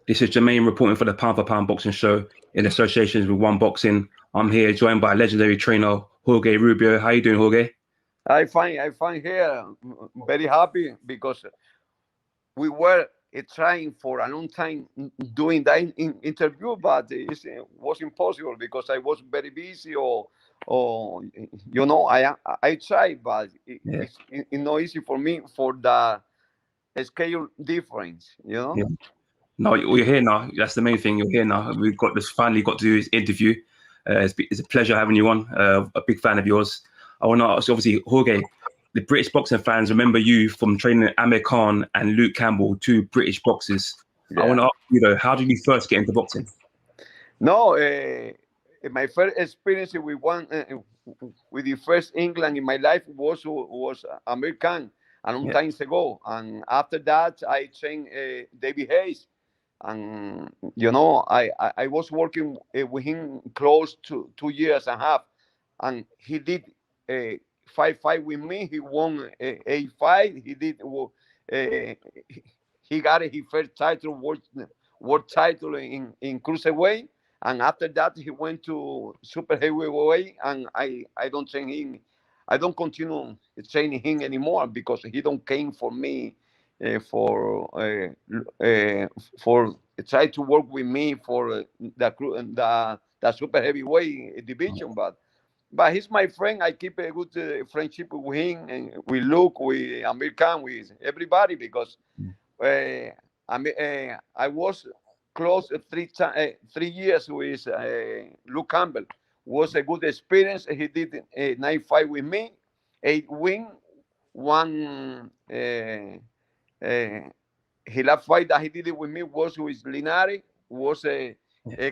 This is Jermaine reporting for the P4P Boxing Show in association with One Boxing. I'm here joined by legendary trainer Jorge Rubio. How you doing, Jorge? I find here very happy because we were trying for a long time doing that interview, but it was impossible because I was very busy or I tried, but it's not easy for me for the scale difference, Yeah. No, you're here now. That's the main thing. You're here now. We've got this. Finally got to do this interview. It's a pleasure having you on. A big fan of yours. I want to ask, obviously, Jorge, the British boxing fans remember you from training Amir and Luke Campbell, two British boxers. Yeah. I want to ask you though, how did you first get into boxing? No, my first experience with the first England in my life was Amir a long time ago, and after that I trained David Hayes, and I was working with him close to 2 years and a half, and he did fight with me. He won a fight. He did. He got his first title, world title in cruiserweight, and after that he went to super heavyweight. And I don't train him. I don't continue training him anymore because he don't came for me for try to work with me for the super heavyweight division, but he's my friend. I keep a good friendship with him and with Luke, with Amir Khan, with everybody because I was close 3 years with Luke Campbell. Was a good experience. He did a 9 fight with me, 8 win, 1. His last fight that he did it with me was with Linares. Was a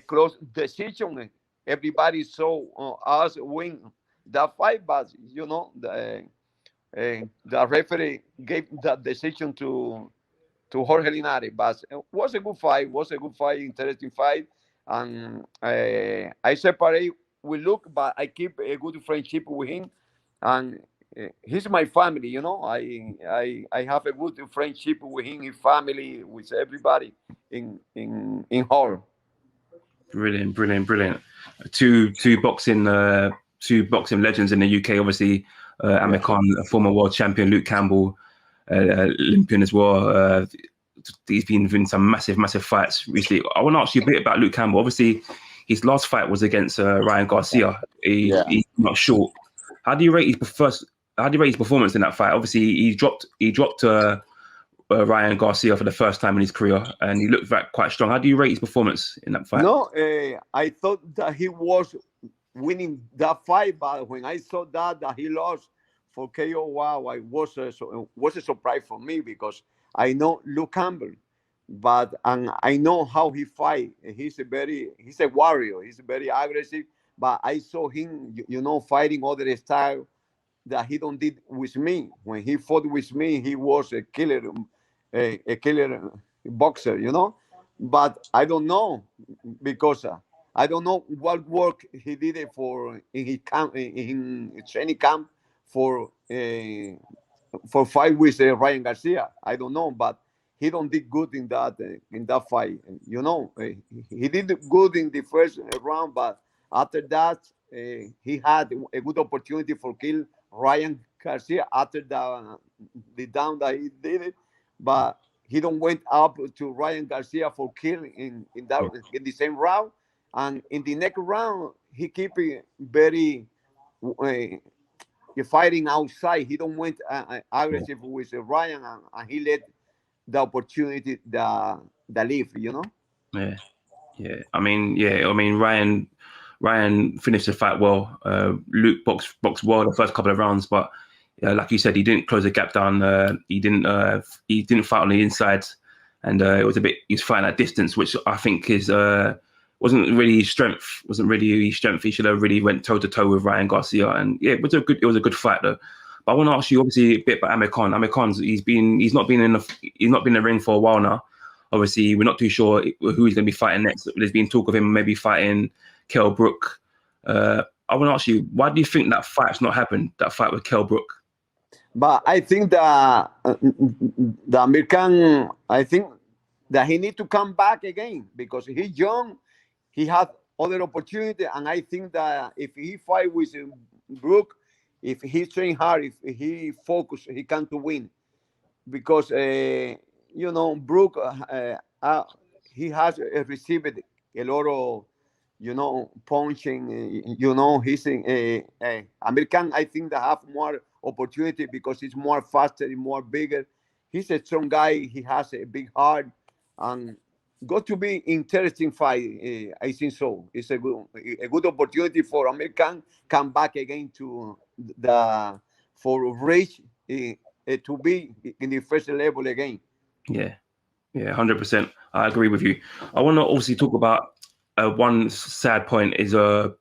close decision. Everybody saw us win that fight, but the referee gave that decision to Jorge Linares. But it was a good fight. Interesting fight, and I separate with Luke, but I keep a good friendship with him, and he's my family. I have a good friendship with him, his family, with everybody in Hull. Brilliant. Two boxing legends in the UK. Obviously, Amir Khan, a former world champion, Luke Campbell, Olympian as well. He's been in some massive fights recently. I want to ask you a bit about Luke Campbell. Obviously, his last fight was against Ryan Garcia. He's not short. How do you rate his performance in that fight? Obviously, he dropped Ryan Garcia for the first time in his career, and he looked quite strong. How do you rate his performance in that fight? No, I thought that he was winning that fight, but when I saw that he lost for KO, wow, it was a surprise for me because I know Luke Campbell, and I know how he fight. He's a warrior. He's very aggressive, but I saw him, fighting other style that he don't did with me. When he fought with me, he was a killer boxer, But I don't know because I don't know what work he did in his camp, in training camp for fight with Ryan Garcia. I don't know, but he don't did good in that fight. He did good in the first round, but after that he had a good opportunity for kill Ryan Garcia after the down that he did it, but he don't went up to Ryan Garcia for kill in the same round, and in the next round he keep very fighting outside. He don't went aggressive with Ryan, and he let the opportunity the leave. Yeah. I mean, Ryan finished the fight well. Luke boxed well the first couple of rounds, but like you said, he didn't close the gap down. He didn't fight on the inside, and he's fighting at distance, which I think wasn't really his strength. He should have really went toe to toe with Ryan Garcia, and it was a good fight though. But I want to ask you obviously a bit about Amir Khan. Amir Khan's he's not been in the ring for a while now. Obviously, we're not too sure who he's going to be fighting next. There's been talk of him maybe fighting Kell Brook. I want to ask you, why do you think that fight's not happened? That fight with Kell Brook. But I think the Amir Khan, I think that he need to come back again because he's young. He has other opportunity, and I think that if he fight with Brook, if he train hard, if he focus, he can to win. Because Brook, he has received a lot of punching. He's in American. I think they have more opportunity because he's more faster, and more bigger. He's a strong guy. He has a big heart, and got to be interesting fight. I think so. It's a good opportunity for American come back again to the for reach to be in the first level again. Yeah, 100%. I agree with you. I want to obviously talk about one sad point is a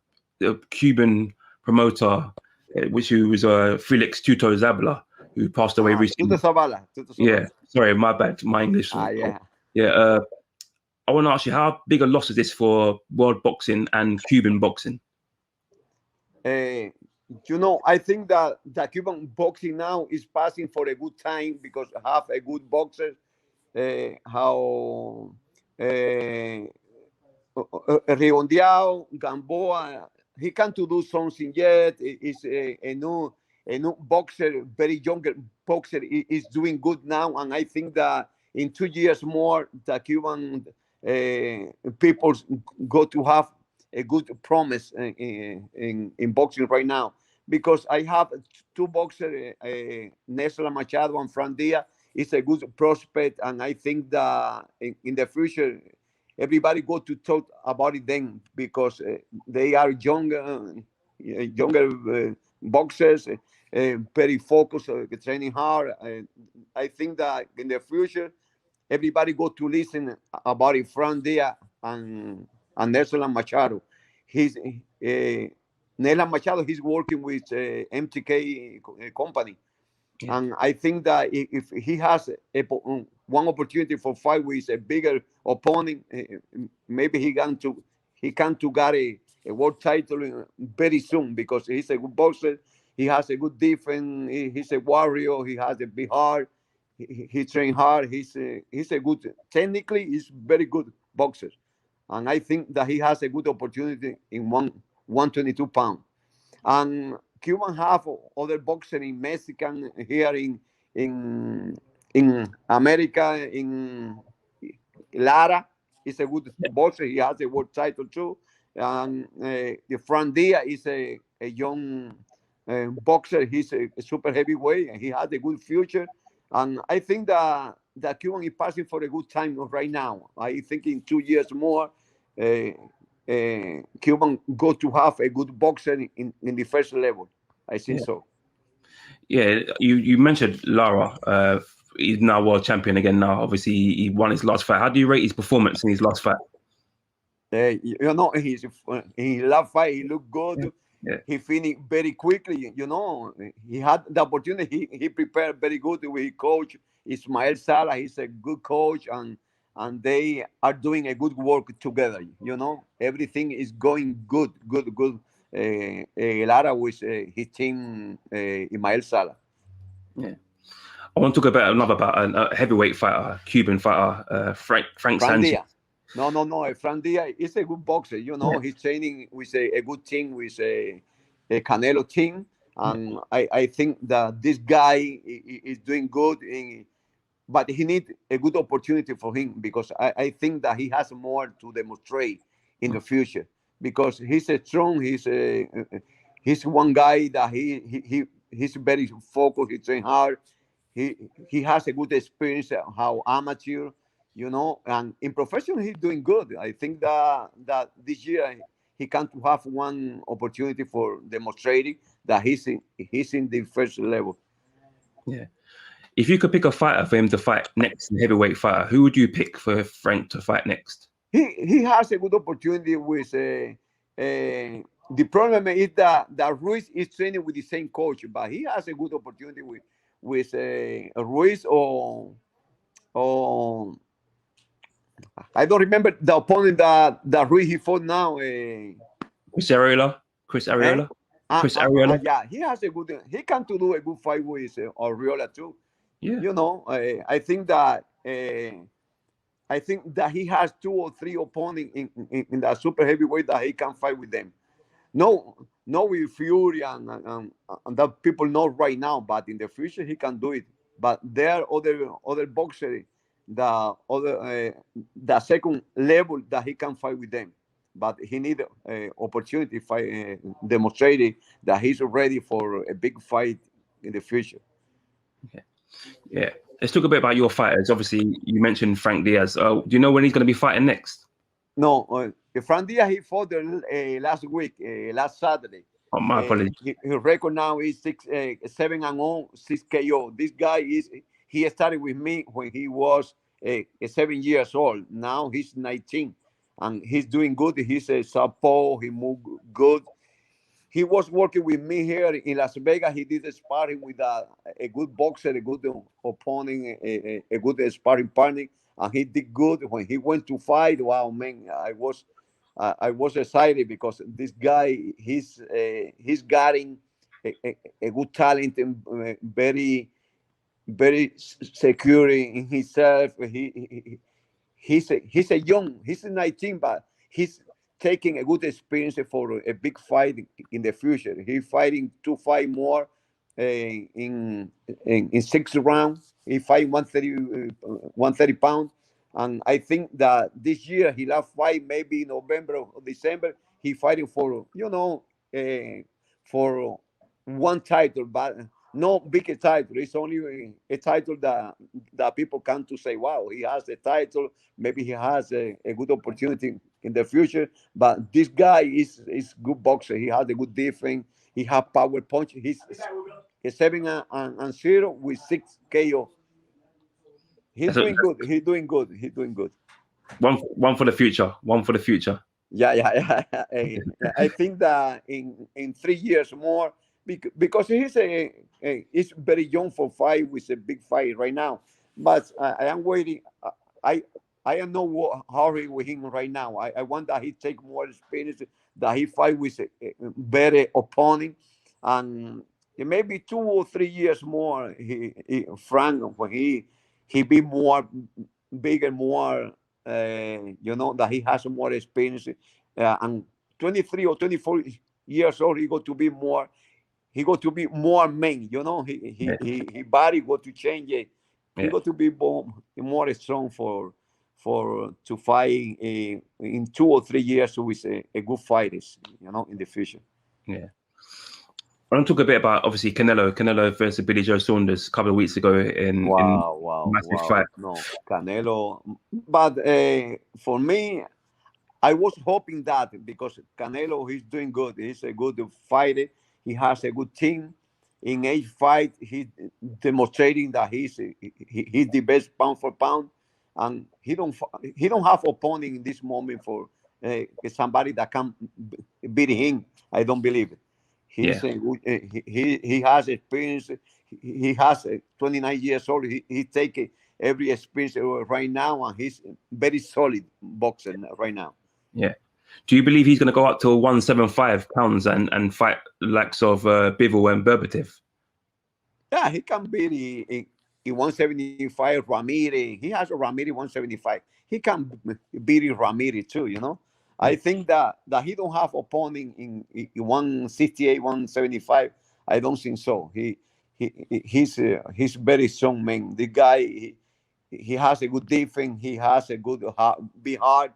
Cuban promoter, which was Felix Tuto Zabala, who passed away recently. Tuto Zabala. Yeah, sorry, my bad. My English. Yeah. I want to ask you, how big a loss is this for world boxing and Cuban boxing? I think that the Cuban boxing now is passing for a good time because have a good boxer. How Rigondeau, Gamboa, he can't do something yet. Is a new boxer, very younger boxer, is doing good now, and I think that in 2 years more, the Cuban people go to have a good promise in boxing right now. Because I have two boxers, Nesla Machado and Fran Diaz, is a good prospect, and I think that in the future, everybody go to talk about it then because they are younger boxers, very focused, training hard. I think that in the future, everybody go to listen about it. Fran Diaz and Nelson Machado. He's Nelson Machado. He's working with MTK company. Yeah. And I think that if he has one opportunity for fight with a bigger opponent, maybe he can to get a world title very soon because he's a good boxer. He has a good defense. He's a warrior. He has a big heart. He trained hard. He's a good, technically, he's very good boxer. And I think that he has a good opportunity in 122 pounds. And Cuban have other boxers in Mexican here in America, in Lara. He's a good boxer. He has a world title too. And the Fran Diaz is a young boxer. He's a super heavyweight, and he has a good future. And I think that Cuban is passing for a good time right now. I think in 2 years more, Cuban go to have a good boxer in the first level. I think so. Yeah, you mentioned Lara. He's now world champion again. Now, obviously, he won his last fight. How do you rate his performance in his last fight? His last fight, he looked good. Yeah. He finished very quickly. He had the opportunity. He prepared very good with his coach Ismael Sala. He's a good coach, and they are doing a good work together. Everything is going good. Lara with his team, Ismael Sala. Yeah. I want to talk about a heavyweight fighter, Cuban fighter, Frank Sanchez. No. Fran Diaz is a good boxer. He's training with a good team, with a Canelo team. And I think that this guy is doing good, but he needs a good opportunity for him because I think that he has more to demonstrate in the future because he's a strong. He's one guy that he's very focused. He trains hard. He has a good experience. How amateur. And in professional, he's doing good. I think that this year he can have one opportunity for demonstrating that he's in the first level. Yeah. If you could pick a fighter for him to fight next, a heavyweight fighter, who would you pick for Frank to fight next? He has a good opportunity with. The problem is that Ruiz is training with the same coach, but he has a good opportunity with Ruiz or. I don't remember the opponent that Ruiz he fought now. Chris Arreola. Yeah, he has a good. He can to do a good fight with Arreola too. Yeah. I think that I think that he has 2 or 3 opponents in the super heavyweight that he can fight with them. No, with Fury and that people know right now, but in the future he can do it. But there are other boxers, the second level that he can fight with them. But he need opportunity fight, demonstrating that he's ready for a big fight in the future. Yeah. Let's talk a bit about your fighters. Obviously, you mentioned Frank Diaz. Do you know when he's going to be fighting next? No, Frank Diaz, he fought last week, last Saturday. Oh, my apologies. His record now is 7-0, 6 KO. This guy he started with me when he was 7 years old. Now he's 19, and he's doing good. He's a southpaw. He moved good. He was working with me here in Las Vegas. He did sparring with a good boxer, a good opponent, a good sparring partner, and he did good. When he went to fight, wow, man, I was excited because this guy, he's getting a good talent and very, very secure in himself. He's 19, but he's taking a good experience for a big fight in the future. He's fighting 2 fight more in 6 rounds. He fight 130 pounds. And I think that this year he last fight maybe November or December. He fighting for for one title, but no big title. It's only a title that people come to say, wow, he has a title. Maybe he has a good opportunity in the future. But this guy is good boxer. He has a good defense. He has power punch. He's 7-0 with 6 KO. He's doing good. He's doing good. He's doing good. One for the future. One for the future. Yeah. I think that in 3 years more, because he's very young for fight with a big fight right now. But I am waiting. I am no hurry with him right now. I want that he take more experience, that he fight with a better opponent, and maybe 2 or 3 years more. Frank, when he be more bigger, more that he has more experience, and 23 or 24 years old, he got to be more. He got to be more man, He body got to change it. He got to be more strong to fight in 2 or 3 years with a good fighters, in the future. Yeah. I want to talk a bit about obviously Canelo versus Billy Joe Saunders a couple of weeks ago in massive fight. No, Canelo. But for me, I was hoping that because Canelo, he's doing good. He's a good fighter. He has a good team. In each fight, he's demonstrating that he's the best pound for pound, and he don't have opponent in this moment for somebody that can beat him. I don't believe it. He's he has experience. He has 29 years old. He take every experience right now, and he's very solid boxer right now. Yeah. Do you believe he's going to go up to 175 pounds and fight likes of Bivol and Berbatov? Yeah, he can beat in 175 Ramirez. He has a Ramirez 175. He can beat Ramirez too, I think that he don't have opponent in 168, 175. I don't think so. He's very strong man. The guy he has a good defense. He has a good be hard,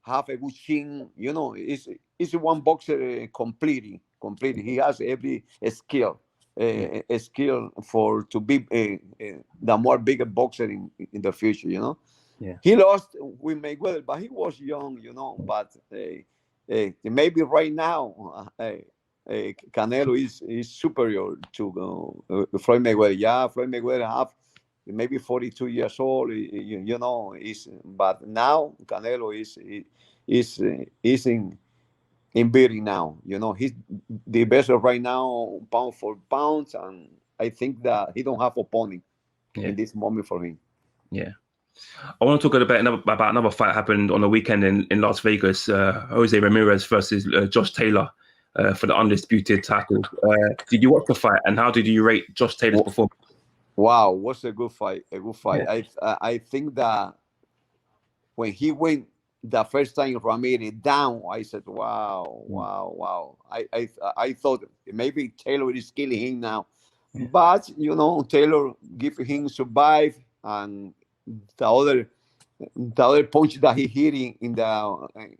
have a good chin. It's one boxer completely. He has every skill. A skill to be the more bigger boxer in the future. Yeah. He lost with Mayweather, but he was young, But maybe right now, Canelo is superior to Floyd Mayweather. Yeah, Floyd Mayweather have maybe 42 years old, but now Canelo is in beating now. He's the best right now, pound for pound, and I think that he don't have opponent in this moment for him. Yeah. I want to talk about another fight happened on the weekend in Las Vegas. Jose Ramirez versus Josh Taylor for the undisputed title. Did you watch the fight, and how did you rate Josh Taylor's performance? Wow, what's a good fight! A good fight. Yeah. I think that when he went the first time Ramirez down, I said, wow, wow, wow. I thought maybe Taylor is killing him now. But, you know, Taylor give him survive, and the other punch that he hit in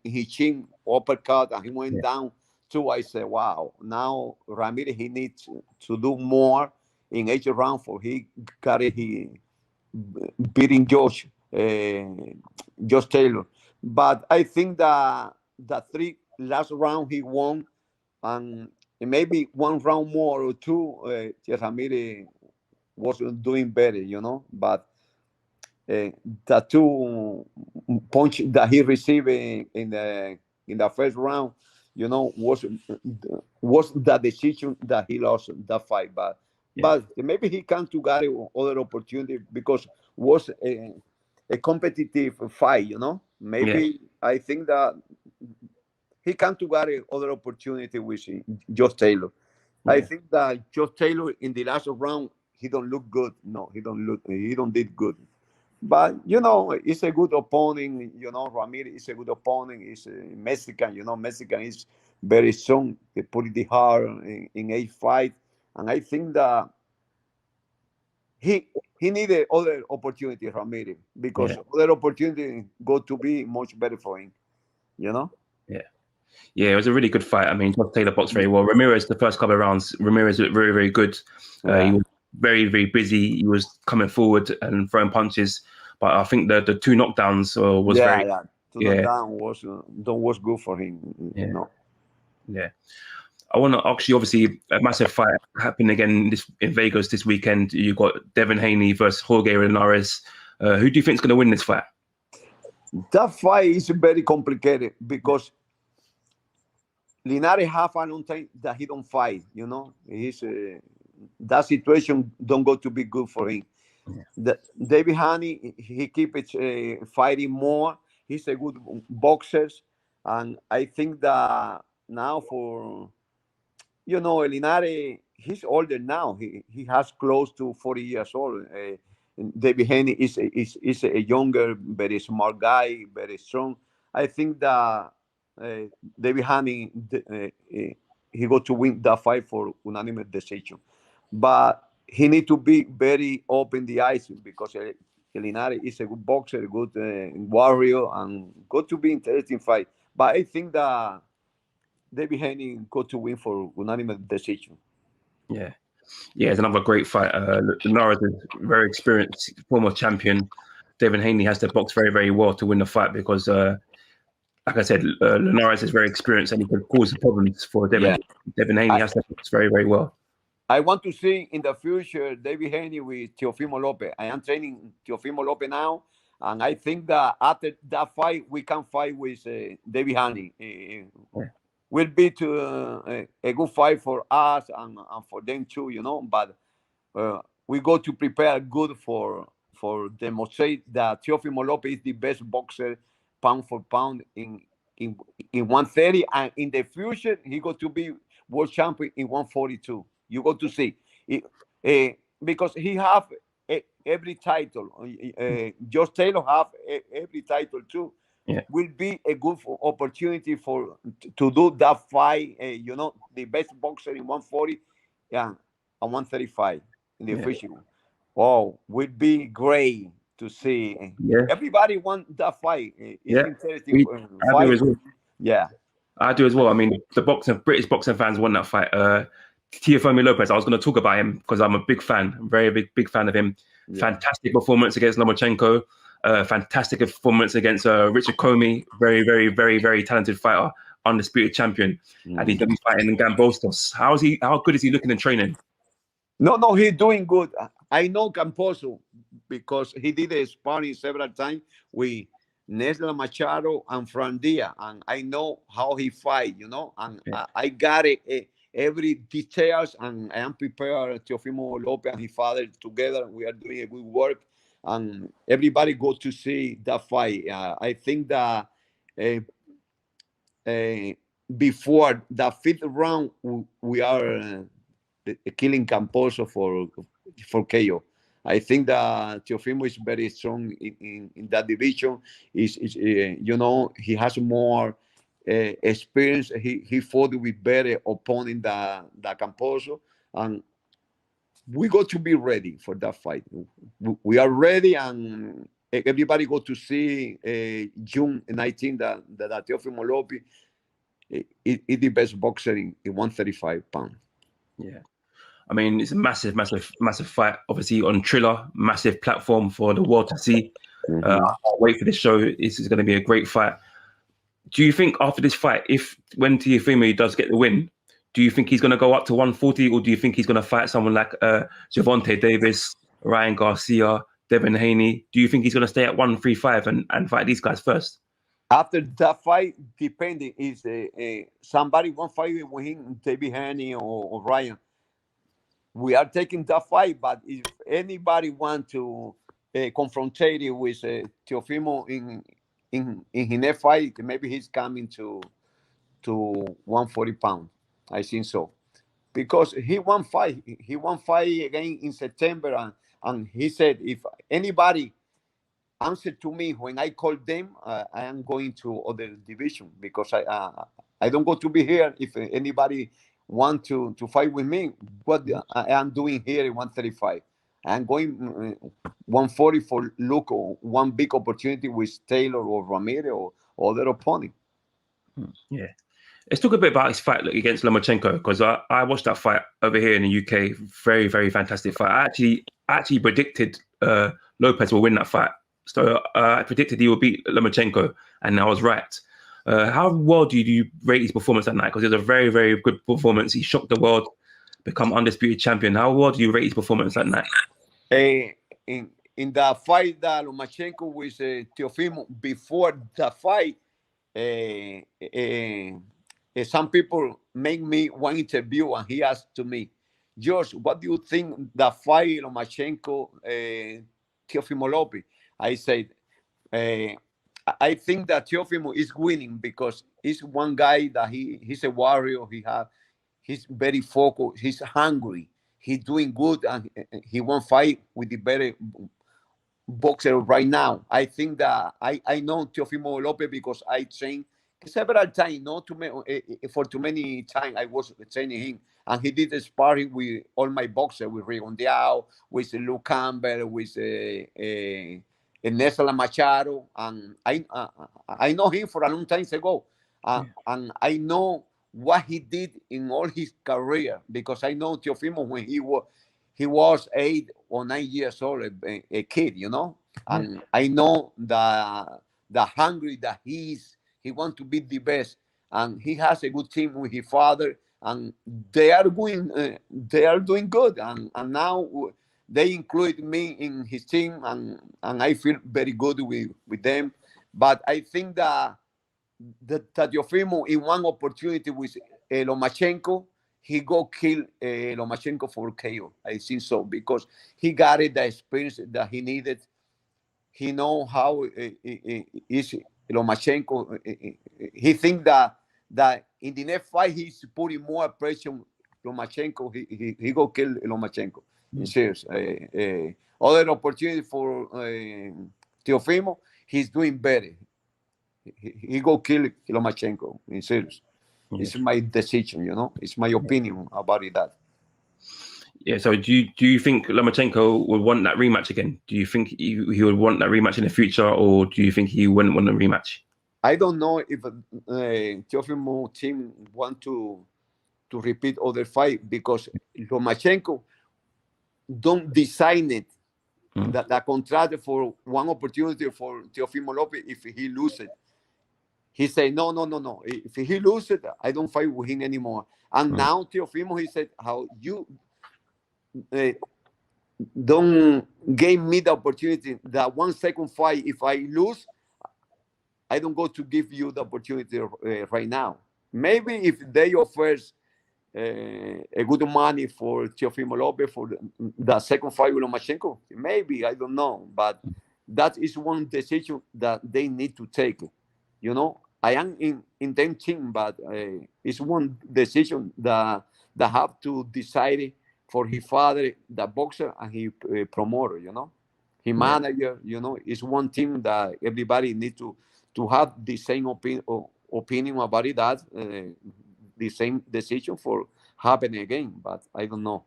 his chin, uppercut, and he went down too. I said, wow, now Ramirez, he needs to do more in each round for he got it, he beating Josh Taylor. But I think that the three last round he won, and maybe one round more or two, Ramirez was doing better, you know. But the two punch that he received in the first round, you know, was the decision that he lost the fight. But maybe he can to get other opportunity because was a competitive fight, you know. Maybe I think that he can to get other opportunity with Josh Taylor. I think that Josh Taylor in the last round he don't look good. No, he don't did good. But you know, it's a good opponent. You know, Ramirez is a good opponent. He's a Mexican. You know, Mexican is very strong. They put it hard in a fight, and I think that he needed other opportunity, Ramirez, because other opportunity go to be much better for him. You know. Yeah, it was a really good fight. I mean, Josh Taylor boxed very well. Ramirez, the first couple of rounds, Ramirez looked very, very good. He was very, very busy. He was coming forward and throwing punches. But I think the two knockdowns was very... knockdown was good for him. You know. Yeah. I want to ask you, obviously, a massive fight happening again in Vegas this weekend. You got Devin Haney versus Jorge Linares. Who do you think is going to win this fight? That fight is very complicated because Linares have a long time that he don't fight. You know, that situation don't go to be good for him. David Haney, he keeps fighting more. He's a good boxer, and I think that now for, you know, Linares, he's older now. He has close to 40 years old. David Haney is a younger, very smart guy, very strong. I think that David Haney he got to win that fight for unanimous decision, but he need to be very open the eyes because Linares is a good boxer, a good warrior, and got to be interesting fight. But I think that David Haney got to win for unanimous decision. Yeah, it's another great fight. Linares is very experienced, former champion. Devin Haney has to box very, very well to win the fight because, like I said, Linares is very experienced and he could cause problems for Devin. Devin Haney has to box very, very well. I want to see in the future David Haney with Teofimo Lopez. I am training Teofimo Lopez now, and I think that after that fight, we can fight with David Haney. Will be a good fight for us and for them too, you know. But we go to prepare good for demonstrate that Teofimo Lopez is the best boxer pound for pound in 130, and in the future he got to be world champion in 142. You got to see because he have every title. Josh Taylor have every title too. Will be a good opportunity to do that fight. You know, the best boxer in 140, and 135 in the future. Wow, would be great to see. Everybody want that fight. It's interesting fight. I do as well. I mean, the British boxing fans want that fight. Teofimo Lopez, I was going to talk about him because I'm a big fan, very big fan of him. Fantastic performance against Lomachenko. Fantastic performance against Richard Comey. Very, very, very, very talented fighter, undisputed champion. And he's going to be fighting in Kambosos. How good is he looking in training? No, he's doing good. I know Kambosos because he did a sparring several times with Nesla Machado and Frandia, and I know how he fight, you know, and I got it. Every details, and I am prepared. Teofimo Lopez and his father together, we are doing a good work, and everybody go to see that fight. I think that before the fifth round, we are killing Kambosos for KO. I think that Teofimo is very strong in that division. You know, he has more experience. He fought with better opponent than Camposo, and we got to be ready for that fight. We are ready, and everybody go to see June 19 that Teofimo Lopez is the best boxer in 135 pounds. Yeah. I mean, it's a massive, massive, massive fight. Obviously, on Triller, massive platform for the world to see. I can't wait for this show. This is going to be a great fight. Do you think after this fight, when Teofimo does get the win, do you think he's going to go up to 140, or do you think he's going to fight someone like Gervonta Davis, Ryan Garcia, Devin Haney? Do you think he's going to stay at 135 and fight these guys first? After that fight, depending if somebody want fight with him, David Haney or Ryan, we are taking that fight. But if anybody want to confrontate it with Teofimo in his next fight, maybe he's coming to 140 pounds. I think so, because he won fight again in September, and he said if anybody answer to me when I call them, I am going to other division, because I don't go to be here. If anybody want to fight with me, what I am doing here in 135, I'm going 140 for look one big opportunity with Taylor or Ramirez or other opponent. Yeah. Let's talk a bit about his fight against Lomachenko, because I watched that fight over here in the UK. Very, very fantastic fight. I actually predicted Lopez will win that fight. So I predicted he would beat Lomachenko, and I was right. How well do you rate his performance that night? Because it was a very, very good performance. He shocked the world, become undisputed champion. How well do you rate his performance that night? In the fight that Lomachenko with Teofimo, before the fight, some people make me one interview, and he asked to me, George, what do you think the fight Lomachenko, Teofimo Lopez? I said, I think that Teofimo is winning because he's one guy that he's a warrior. He's very focused. He's hungry. He's doing good, and he won't fight with the better boxer right now. I think that I know Teofimo Lopez because I trained several times, not too many, for too many times I was training him, and he did sparring with all my boxers, with Rigon Diao, with Luke Campbell, with Nesla Machado, and I know him for a long time ago, and I know what he did in all his career, because I know Teofimo when he was 8 or 9 years old, a kid, you know, and I know the hungry that he wants to be the best, and he has a good team with his father, and they are doing good, and now they include me in his team, and I feel very good with them. But I think that Teofimo, in one opportunity with Lomachenko, he go kill Lomachenko for KO. I think so, because he got the experience that he needed. He know how is Lomachenko. He think that in the next fight he's putting more pressure on Lomachenko. He go kill Lomachenko. Serious. Other opportunity for Teofimo, he's doing better. He go kill Lomachenko. In serious. It's my decision, you know. It's my opinion about it. That. Yeah. So do you think Lomachenko would want that rematch again? Do you think he would want that rematch in the future, or do you think he wouldn't want a rematch? I don't know if Teofimo team want to repeat other fight, because Lomachenko don't design it that contract for one opportunity for Teofimo Lopez. If he loses, he say no. If he loses, I don't fight with him anymore. And now Teofimo, he said, how you don't give me the opportunity that 1 second fight. If I lose, I don't go to give you the opportunity right now. Maybe if they offers a good money for Teofimo Lopez for the second fight with Lomachenko, maybe, I don't know. But that is one decision that they need to take. You know, I am in them team, but it's one decision that have to decide for his father, the boxer, and he promoter. You know, he manager. You know, it's one team that everybody needs to have the same opinion about it. That the same decision for happening again. But I don't know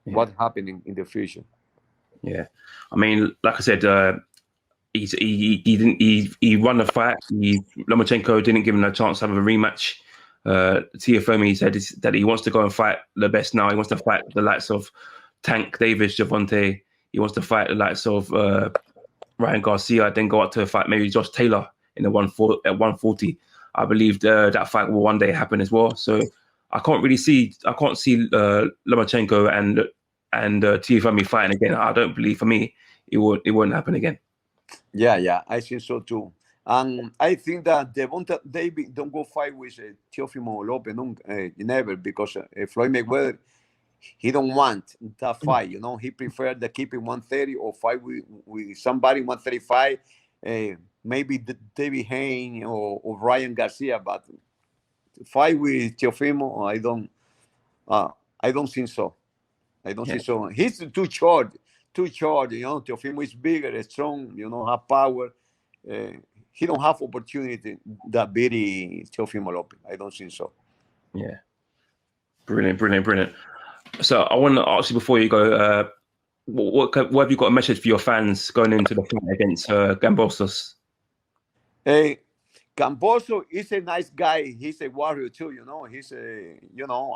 what's happening in the future. Yeah, I mean, like I said, he won the fight. Lomachenko didn't give him a chance to have a rematch. Teofimo said that he wants to go and fight the best now. He wants to fight the likes of Tank Davis, Javante. He wants to fight the likes of Ryan Garcia, then go out to fight maybe Josh Taylor in the 140. I believe that fight will one day happen as well. So I can't see Lomachenko and Teofimo fighting again. I don't believe, for me, it won't happen again. Yeah, I think so too. And I think that David don't go fight with Teofimo Lopez, never, because Floyd Mayweather, he don't want that fight. You know, he preferred to keep it 130 or fight with somebody 135, maybe David Haney or Ryan Garcia. But fight with Teofimo, I don't think so. I don't think so. He's too short. You know, Teofimo is bigger, strong. You know, have power. He don't have opportunity that beat Teofimo Lopez. I don't think so. Yeah. Brilliant. So I want to ask you before you go, what have you got a message for your fans going into the fight against Kambosos? Kambosos is a nice guy. He's a warrior too. You know,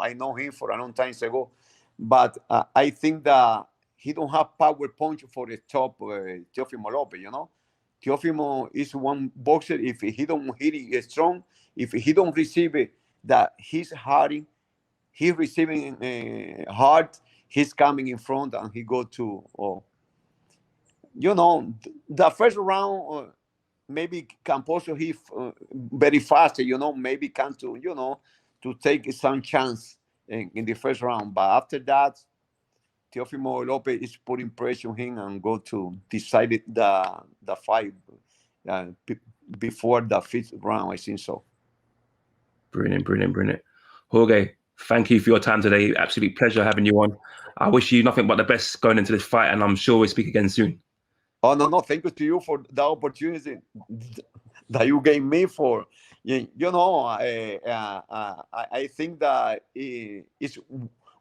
I know him for a long time ago, but I think that he don't have power punch for the top Teofimo Lopez. You know, Teofimo is one boxer. If he don't hit it strong, if he don't receive it, that he's hurting. He's receiving hard. He's coming in front and he go to, the first round, maybe Kambosos, he very fast, maybe can to take some chance in the first round. But after that, Teofimo Lopez is putting pressure on him and go to decide the fight before the fifth round, I think so. Brilliant. Jorge, thank you for your time today. Absolute pleasure having you on. I wish you nothing but the best going into this fight, and I'm sure we'll speak again soon. Oh, no. Thank you to you for the opportunity that you gave me for, I think that it's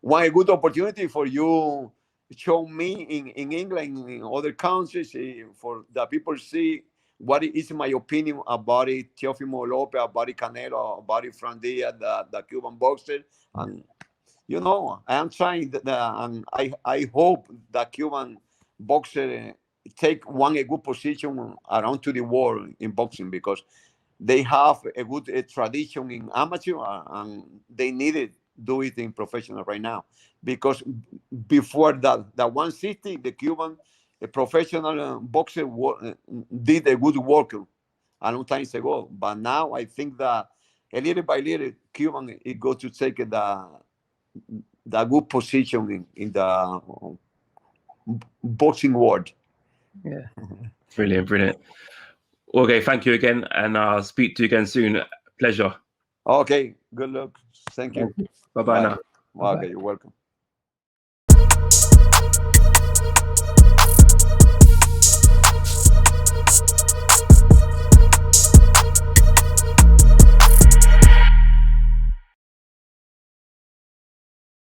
one good opportunity for you show me in England, in other countries, for the people see what is my opinion about it, Teofimo Lopez, about it, Canelo, about it, Frandia, the Cuban boxer. And, I am trying, and I hope the Cuban boxer take a good position around to the world in boxing, because they have a good tradition in amateur, and they need it, do it in professional right now. Because before that 160, the Cuban professional boxer did a good work a long time ago. But now I think that a little by little, Cuban is going to take the good position in the boxing world. Yeah, brilliant. Okay, thank you again, and I'll speak to you again soon. Pleasure. Okay, good luck. Thank you. Bye-bye now. Okay, you're welcome.